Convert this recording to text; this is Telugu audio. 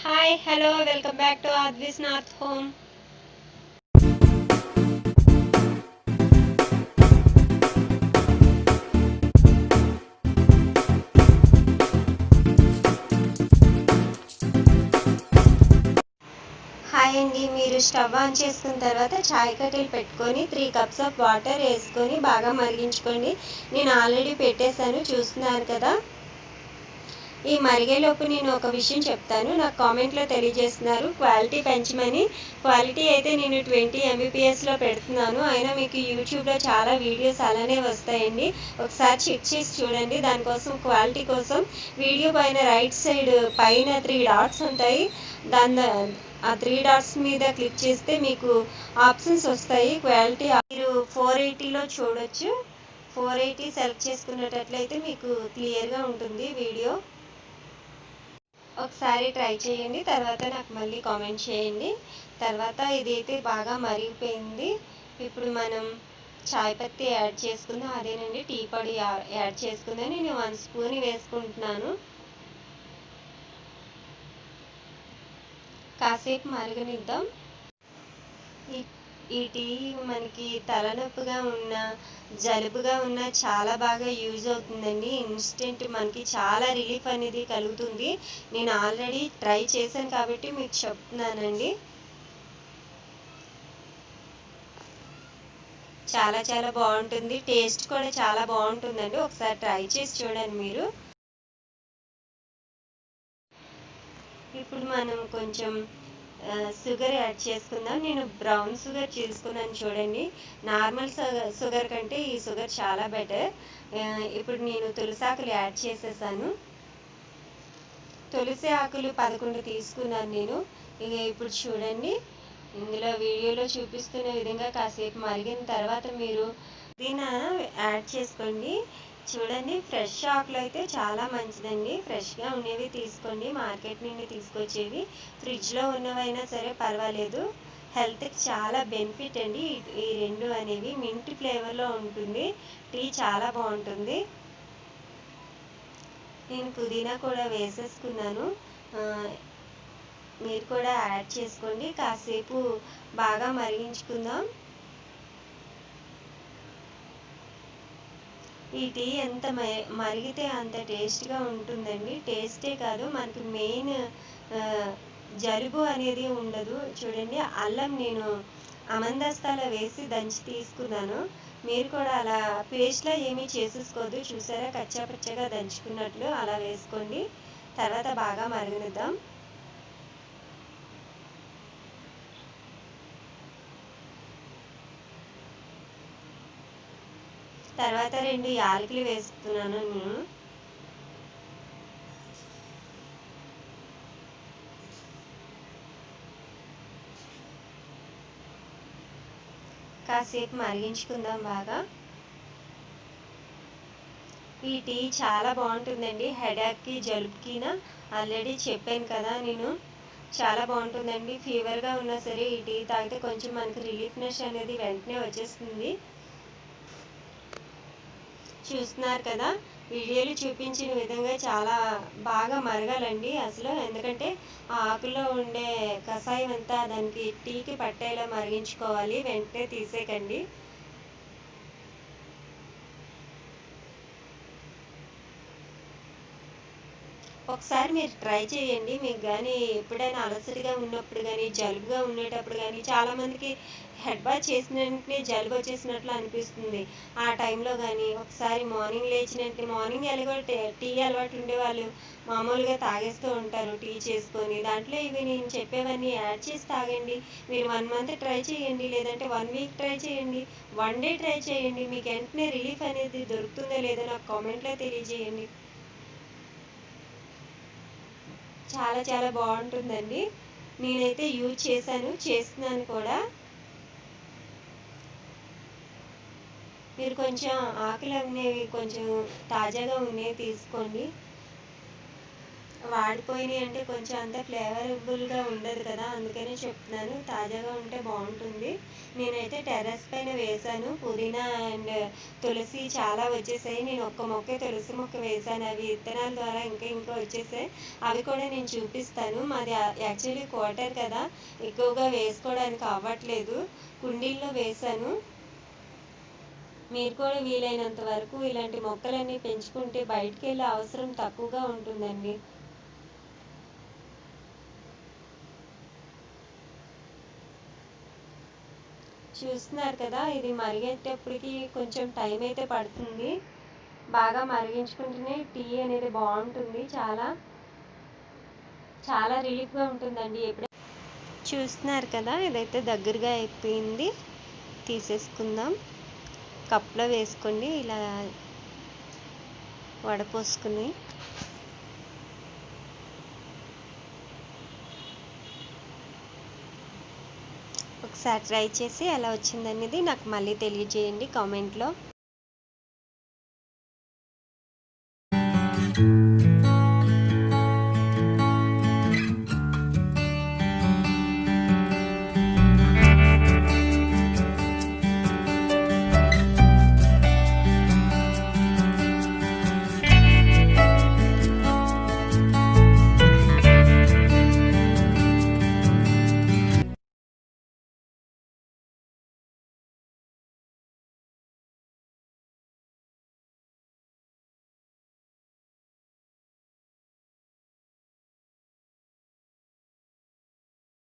Hi, hello, welcome back to Advis North Home. Hi అండి, మీరు స్టవ్ ఆన్ చేసుకున్న తర్వాత చాయ్ కట్టెలు పెట్టుకొని 3 కప్స్ ఆఫ్ వాటర్ వేసుకొని బాగా మరిగించుకోండి. నేను ఆల్రెడీ పెట్టేశాను, చూస్తున్నారు కదా. ఈ మరిగేలోపు నేను ఒక విషయం చెప్తాను. నాకు కామెంట్లో తెలియజేస్తున్నారు క్వాలిటీ పెంచమని. క్వాలిటీ అయితే నేను 20 Mbps పెడుతున్నాను, అయినా మీకు యూట్యూబ్లో చాలా వీడియోస్ అలానే వస్తాయండి. ఒకసారి చెక్ చేసి చూడండి. దానికోసం క్వాలిటీ కోసం వీడియో పైన రైట్ సైడ్ పైన 3 డాట్స్ ఉంటాయి. ఆ 3 డాట్స్ మీద క్లిక్ చేస్తే మీకు ఆప్షన్స్ వస్తాయి. క్వాలిటీ మీరు 480లో చూడొచ్చు. 480 సెలెక్ట్ చేసుకున్నట్లయితే మీకు క్లియర్గా ఉంటుంది వీడియో. ఒకసారి ట్రై చేయండి, తర్వాత నాకు మళ్ళీ కామెంట్ చేయండి. తర్వాత ఇదైతే బాగా మరిగిపోయింది. ఇప్పుడు మనం చాయ్ పత్తి యాడ్ చేసుకుందాం. అదేనండి, టీ పొడి యాడ్ చేసుకుందాం. నేను 1 స్పూన్ వేసుకుంటున్నాను. కాసేపు మరగనిద్దాం. ఈ టీ మనకి తలనొప్పిగా ఉన్న, జలుబుగా ఉన్న చాలా బాగా యూజ్ అవుతుందండి. ఇన్స్టెంట్ మనకి చాలా రిలీఫ్ అనేది కలుగుతుంది. నేను ఆల్రెడీ ట్రై చేశాను కాబట్టి మీకు చెప్తున్నానండి. చాలా చాలా బాగుంటుంది, టేస్ట్ కూడా చాలా బాగుంటుందండి. ఒకసారి ట్రై చేసి చూడండి మీరు. ఇప్పుడు మనం కొంచెం షుగర్ యాడ్ చేసుకుందాం. నేను బ్రౌన్ షుగర్ చేసుకున్నాను చూడండి. నార్మల్ షుగర్ కంటే ఈ షుగర్ చాలా బెటర్. ఇప్పుడు నేను తులసి ఆకులు యాడ్ చేసేసాను. తులసి ఆకులు 11 తీసుకున్నాను నేను. ఇప్పుడు చూడండి, ఇందులో వీడియోలో చూపిస్తున్న విధంగా కాసేపు మరిగిన తర్వాత మీరు పుదీనా యాడ్ చేసుకోండి. చూడండి, ఫ్రెష్ ఆకులు అయితే చాలా మంచిదండి. ఫ్రెష్గా ఉండేవి తీసుకోండి, మార్కెట్ నుండి తీసుకొచ్చేవి. ఫ్రిడ్జ్లో ఉన్నవైనా సరే పర్వాలేదు. హెల్త్కి చాలా బెనిఫిట్ అండి ఈ రెండు అనేవి. మింట్ ఫ్లేవర్లో ఉంటుంది, టీ చాలా బాగుంటుంది. నేను పుదీనా కూడా వేసేసుకున్నాను. మీరు కూడా యాడ్ చేసుకోండి. కాసేపు బాగా మరిగించుకుందాం. ఈ టీ ఎంత మరిగితే అంత టేస్ట్గా ఉంటుందండి. టేస్టే కాదు, మనకి మెయిన్ జలుబు అనేది ఉండదు. చూడండి, అల్లం నేను అమందస్తాలో వేసి దంచి తీసుకున్నాను. మీరు కూడా అలా పేస్ట్లా ఏమీ చేసేసుకోవద్దు. చూసారా, కచ్చాపచ్చగా దంచుకున్నట్లు అలా వేసుకోండి. తర్వాత బాగా మరగనిద్దాం. తర్వాత 2 యాలకులు వేస్తున్నాను నేను. కాసేపు మరిగించుకుందాం బాగా. ఈ టీ చాలా బాగుంటుందండి, హెడేక్కి జలుబుకినా. ఆల్రెడీ చెప్పాను కదా నేను. చాలా బాగుంటుందండి. ఫీవర్గా ఉన్నా సరే ఈ టీ తాగితే కొంచెం మనకి రిలీఫ్నెస్ అనేది వెంటనే వచ్చేస్తుంది. చూస్తున్నారు కదా, వీడియోలు చూపించిన విధంగా చాలా బాగా మరగాలండి అసలు. ఎందుకంటే ఆ ఆకుల్లో ఉండే కషాయం అంతా దానికి టీకి పట్టేలా మరిగించుకోవాలి, వెంటనే తీసేయకండి. ఒకసారి మీరు ట్రై చేయండి. మీకు కానీ ఎప్పుడైనా అలసటగా ఉన్నప్పుడు కానీ, జలుబుగా ఉండేటప్పుడు కానీ, చాలామందికి హెడ్ బాత్ చేసిన వెంటనే జలుబు వచ్చేసినట్లు అనిపిస్తుంది. ఆ టైంలో కానీ ఒకసారి మార్నింగ్ లేచినట్టు, మార్నింగ్ ఎలాగో టీ అలవాటు ఉండేవాళ్ళు మామూలుగా తాగేస్తూ ఉంటారు టీ చేసుకొని. దాంట్లో ఇవి నేను చెప్పేవన్నీ యాడ్ చేసి తాగండి. మీరు 1 మంత్ ట్రై చేయండి, లేదంటే 1 వీక్ ట్రై చేయండి, 1 డే ట్రై చేయండి. మీకు వెంటనే రిలీఫ్ అనేది దొరుకుతుందో లేదో నాకు కామెంట్లో తెలియజేయండి. చాలా చాలా బాగుంటుందండి. నేనైతే యూజ్ చేస్తున్నాను కూడా. మీరు కొంచెం ఆకులు అనేవి కొంచెం తాజాగా ఉన్నవి తీసుకోండి. వాడిపోయినాయి అంటే కొంచెం అంత ఫ్లేవరబుల్గా ఉండదు కదా, అందుకనే చెప్తున్నాను. తాజాగా ఉంటే బాగుంటుంది. నేనైతే టెర్రస్ పైన వేశాను. పుదీనా అండ్ తులసి చాలా వచ్చేసాయి. నేను ఒక్క మొక్క తులసి మొక్క వేశాను, అవి విత్తనాల ద్వారా ఇంకా వచ్చేసాయి. అవి కూడా నేను చూపిస్తాను. మాది యాక్చువల్లీ క్వార్టర్ కదా, ఎక్కువగా వేసుకోవడానికి అవ్వట్లేదు. కుండీల్లో వేశాను. మీరు కూడా వీలైనంత వరకు ఇలాంటి మొక్కలన్నీ పెంచుకుంటే బయటికి వెళ్ళే అవసరం తక్కువగా ఉంటుందండి. చూస్తున్నారు కదా, ఇది మరిగేటప్పటికి కొంచెం టైం అయితే పడుతుంది. బాగా మరిగించుకుంటేనే టీ అనేది బాగుంటుంది. చాలా చాలా రిలీఫ్గా ఉంటుందండి. ఎప్పుడు చూస్తున్నారు కదా, ఇదైతే దగ్గరగా అయిపోయింది. తీసేసుకుందాం. కప్లో వేసుకోండి, ఇలా వడపోసుకుని. ఒకసారి ట్రై చేసి ఎలా వచ్చిందనేది నాకు మళ్ళీ తెలియజేయండి కామెంట్లో.